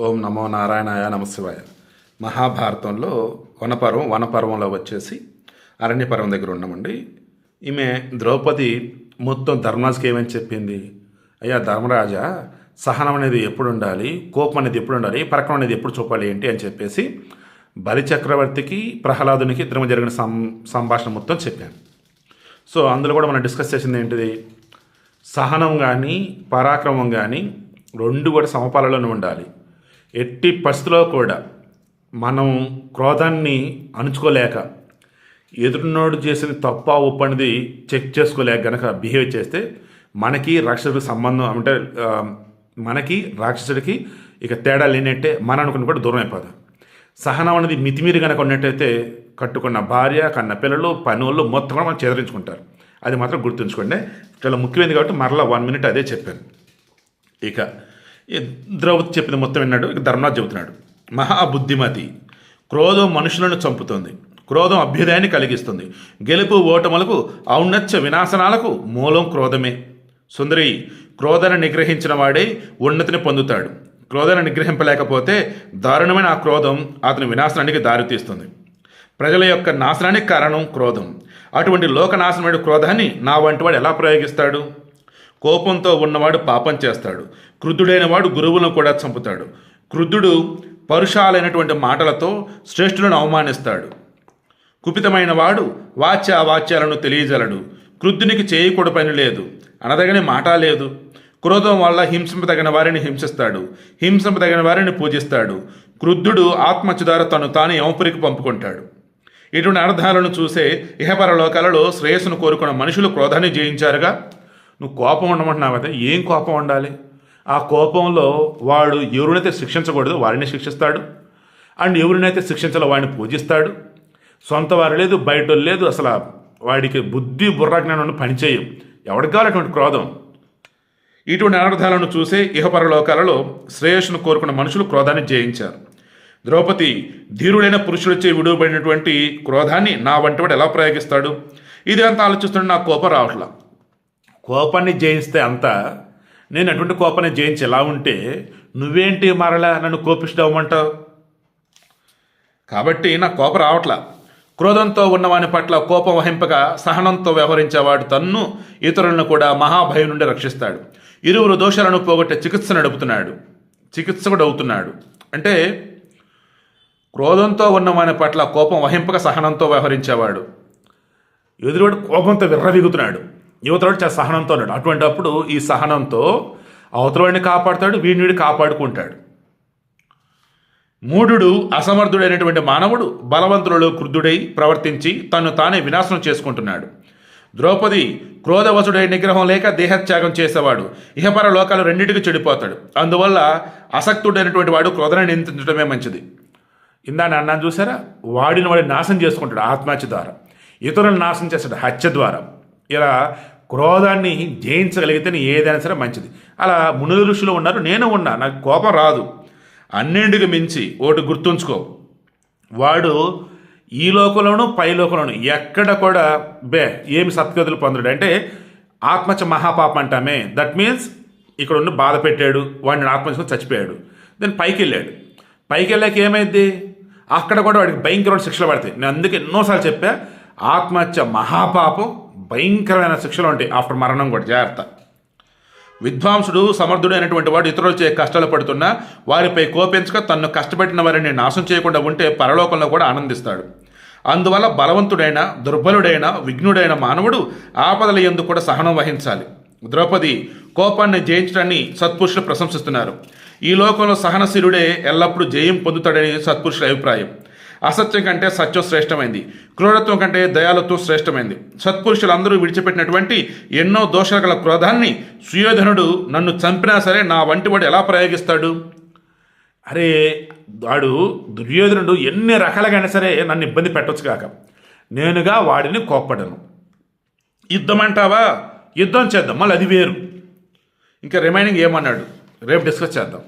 ఓం నమో నారాయణాయ నమశివాయ. మహాభారతంలో వనపర్వంలో వచ్చేసి అరణ్యపర్వం దగ్గర ఉన్నామండి. ఈమె ద్రౌపది మొత్తం ధర్మరాజుకి ఏమని చెప్పింది, అయ్యా ధర్మరాజా, సహనం అనేది ఎప్పుడు ఉండాలి, కోపం అనేది ఎప్పుడు ఉండాలి, పరకం అనేది ఎప్పుడు చూపాలి ఏంటి అని చెప్పేసి బలిచక్రవర్తికి ప్రహ్లాదునికి ఇద్దరు జరిగిన సంభాషణ మొత్తం చెప్పాను. సో అందులో కూడా మనం డిస్కస్ చేసింది ఏంటిది, సహనం కానీ పరాక్రమం కానీ రెండు కూడా సమపాలలోనే ఉండాలి. ఎట్టి పరిస్థితిలో కూడా మనం క్రోధాన్ని అణుచుకోలేక ఎదురునోడు చేసిన తప్ప ఒప్పు అనేది చెక్ చేసుకోలేక గనక బిహేవ్ చేస్తే మనకి రాక్షసుడికి సంబంధం అంటే మనకి రాక్షసుడికి ఇక తేడా లేనట్టే, మన అనుకుని కూడా దూరం అయిపోతాం. సహనం అనేది మితిమీరి కనుక ఉన్నట్టయితే కట్టుకున్న భార్య, కన్న పిల్లలు, పనులు మొత్తం కూడా మనం చెదరించుకుంటారు. అది మాత్రం గుర్తుంచుకోండి, చాలా ముఖ్యమైనది కాబట్టి మరలా 1 minute అదే చెప్పాను. ఇక ద్రౌపది చెప్పిన మొత్తం విన్నాడు. ఇక ధర్మరాజు చెబుతున్నాడు, మహాబుద్ధిమతి, క్రోధం మనుషులను చంపుతుంది, క్రోధం అభ్యుదయాన్ని కలిగిస్తుంది, గెలుపు ఓటములకు ఔన్నత్య వినాశనాలకు మూలం క్రోధమే. సుందరి, క్రోధాన్ని నిగ్రహించిన వాడే ఉన్నతిని పొందుతాడు. క్రోధాన్ని నిగ్రహింపలేకపోతే దారుణమైన ఆ క్రోధం అతని వినాశనానికి దారితీస్తుంది. ప్రజల యొక్క నాశనానికి కారణం క్రోధం. అటువంటి లోకనాశనమైన క్రోధాన్ని నా వంటివాడు ఎలా ప్రయోగిస్తాడు? కోపంతో ఉన్నవాడు పాపం చేస్తాడు. క్రుద్ధుడైన వాడు గురువులను కూడా చంపుతాడు. క్రుద్ధుడు పరుషాలైనటువంటి మాటలతో శ్రేష్ఠులను అవమానిస్తాడు. కుపితమైన వాడు వాచ్యావాచ్యాలను తెలియజలడు. క్రుద్ధునికి చేయకూడ పని లేదు, అనదగని మాట లేదు. క్రోధం వల్ల హింసింపదగిన వారిని హింసిస్తాడు, హింసింపదగిన వారిని పూజిస్తాడు. క్రుద్ధుడు ఆత్మహత్య ద్వారా తను తాను యమపురికి పంపుకుంటాడు. ఇటువంటి అర్థాలను చూసే ఇహపర లోకాలలో శ్రేయస్సును కోరుకున్న మనుషులు క్రోధాన్ని జయించారుగా. నువ్వు కోపం ఉండమంటున్నావు కదా, ఏం కోపం ఉండాలి? ఆ కోపంలో వాడు ఎవరినైతే శిక్షించకూడదు వారిని శిక్షిస్తాడు, అండ్ ఎవరినైతే శిక్షించాలో వాడిని పూజిస్తాడు. సొంత వారు లేదు, బయట లేదు, అసలు వాడికి బుద్ధి బుర్రజ్ఞానం పనిచేయం. ఎవరికి కావాలి అటువంటి క్రోధం? ఇటువంటి అనర్థాలను చూసే ఇహపరలోకాలలో శ్రేయస్సును కోరుకున్న మనుషులు క్రోధాన్ని జయించారు. ద్రౌపది, ధీరుడైన పురుషులచే విడువబడినటువంటి క్రోధాన్ని నా వంటివాడు ఎలా ప్రయోగిస్తాడు? ఇది అంతా ఆలోచిస్తుంటే నాకు కోపం రావట్లా. కోపాన్ని జయిస్తే అంతా నేను అటువంటి కోపాన్ని జయించి ఎలా ఉంటే నువ్వేంటి మరలా నన్ను కోపిస్తావమంటావు? కాబట్టి నాకు కోపం రావట్లా. క్రోధంతో ఉన్నవాని పట్ల కోపం వహింపక సహనంతో వ్యవహరించేవాడు తన్ను ఇతరులను కూడా మహాభయం నుండి రక్షిస్తాడు. ఇరువురు దోషాలను పోగొట్టే చికిత్సకుడు అవుతున్నాడు. అంటే క్రోధంతో ఉన్నవాని పట్ల కోపం వహింపక సహనంతో వ్యవహరించేవాడు, ఎదురువాడు కోపంతో విర్రవీగుతున్నాడు, యువతడు చాలా సహనంతో ఉన్నాడు. అటువంటి అప్పుడు ఈ సహనంతో అవతలవాడిని కాపాడుతాడు, వీడిని కాపాడుకుంటాడు. మూఢుడు, అసమర్థుడైనటువంటి మానవుడు బలవంతులలో క్రుద్ధుడై ప్రవర్తించి తను తానే వినాశనం చేసుకుంటున్నాడు. ద్రౌపది, క్రోధవశుడై నిగ్రహం లేక దేహత్యాగం చేసేవాడు ఇహపర లోకాలు రెండింటికి చెడిపోతాడు. అందువల్ల అసక్తుడైనటువంటి వాడు క్రోధాన్ని నియంత్రించడమే మంచిది. ఇందాన్ని అన్నాను చూసారా, వాడిని నాశనం చేసుకుంటాడు ఆత్మహత్య ద్వారా, ఇతరులను నాశనం చేస్తాడు హత్య ద్వారా. ఇలా క్రోధాన్ని జయించగలిగితే ఏదైనా సరే మంచిది. అలా మునులు ఋషులు ఉన్నారు, నేను ఉన్నా, నాకు కోపం రాదు. అన్నింటికి మించి ఒకటి గుర్తుంచుకో, వాడు ఈ లోకంలోనూ పై లోకంలోనూ ఎక్కడ కూడా ఏమి సత్గతులు పొందడు. అంటే ఆత్మహత్య మహాపాపం అంటామే, దట్ మీన్స్ ఇక్కడ ఉండి బాధ పెట్టాడు, వాడిని ఆత్మహత్య చచ్చిపోయాడు. దాన్ని పైకి వెళ్ళాక ఏమైంది, అక్కడ కూడా వాడికి భయంకరమైన శిక్షలు పడతాయి. నేను అందుకే ఎన్నోసార్లు చెప్పా, ఆత్మహత్య మహాపాపం, భయంకరమైన శిక్షలు ఉంటాయి ఆఫ్టర్ మరణం కూడా, జాగ్రత్త. విద్వాంసుడు, సమర్థుడైనటువంటి వాడు ఇతరులచే కష్టాలు పడుతున్నా వారిపై కోపించక తన్ను కష్టపెట్టిన వారిని నాశనం చేయకుండా ఉంటే పరలోకంలో కూడా ఆనందిస్తాడు. అందువల్ల బలవంతుడైన, దుర్బలుడైన, విఘ్నుడైన మానవుడు ఆపదల యందు కూడా సహనం వహించాలి. ద్రౌపది, కోపాన్ని జయించడాన్ని సత్పురుషులు ప్రశంసిస్తున్నారు. ఈ లోకంలో సహనశీలుడే ఎల్లప్పుడూ జయం పొందుతాడని సత్పురుషుల అభిప్రాయం. అసత్యం కంటే సత్యం శ్రేష్టమైంది, క్రూరత్వం కంటే దయాలత్వం శ్రేష్టమైంది. సత్పురుషులందరూ విడిచిపెట్టినటువంటి ఎన్నో దోషాలు గల క్రోధాన్ని సుయోధనుడు నన్ను చంపినా సరే నా వంటి వాడు ఎలా ప్రయోగిస్తాడు? అరే వాడు దుర్యోధనుడు ఎన్ని రకాలుగైనా సరే నన్ను ఇబ్బంది పెట్టవచ్చు కాక నేనుగా వాడిని కోప్పడను. యుద్ధం అంటావా, యుద్ధం చేద్దాం, మళ్ళీ అది వేరు. ఇంకా రిమైనింగ్ ఏమన్నాడు రేపు డిస్కస్ చేద్దాం.